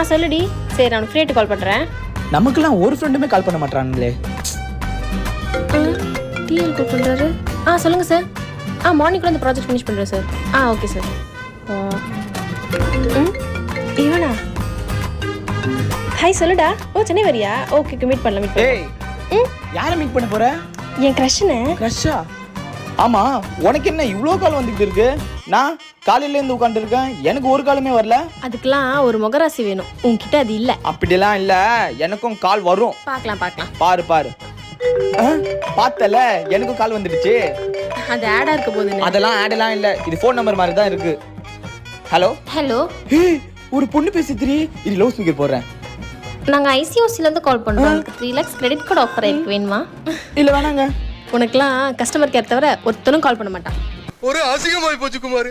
சொல்லுடி. சரி, நான் ஃப்ரீட்டு கால் பண்ணுறேன். நமக்குலாம் ஒரு ஃப்ரெண்டுமே கால் பண்ண மாட்டானுங்களே. டிஎல் கால் பண்ணுறாரு. சொல்லுங்கள் சார். மார்னிங் கூட இந்த ப்ராஜெக்ட் ஃபினிஷ் பண்ணுறேன் சார். Okay sir. இவனா? ஹாய் சொல்லுடா. சென்னை வரியா? ஓகே மீட் பண்ணலாம். யாரை மீட் பண்ண போற? என் க்ரஷ்னு. க்ரஷ்ஷா? ஆமா, உனக்கு என்ன இவ்வளோ கால் வந்துட்டு இருக்கு? நான் காலையில இருந்து உட்காந்து இருக்கேன், எனக்கு ஒரு காலமே வரல. அதுக்கெல்லாம் ஒரு முகராசி வேணும், உன்கிட்ட அது இல்ல. அப்படிலாம் இல்ல, எனக்கும் கால் வரும். பார்க்கலாம். பாரு பார்த்தல, எனக்கும் கால் வந்துடுச்சு. அது ஆடா இருக்க போகுது. அதெல்லாம் ஆடெல்லாம் இல்ல, இது ஃபோன் நம்பர் மாதிரி தான் இருக்கு. ஹலோ. ஒரு பொண்ணு பேசுறீ. இது லவுட் ஸ்பீக்கர் போடுறேன். நாங்க ஐசிஓசில இருந்து கால் பண்றோம். உங்களுக்கு 3 lakhs கிரெடிட் கார்டு ஆஃபர் இருக்கு, வேணுமா? இல்ல வேணாங்க. உனக்குலாம் கஸ்டமர் கேர் தவிர ஒருத்தனும் கால் பண்ண மாட்டான். ஒரு அசிங்கமாய் போச்சு குமார்.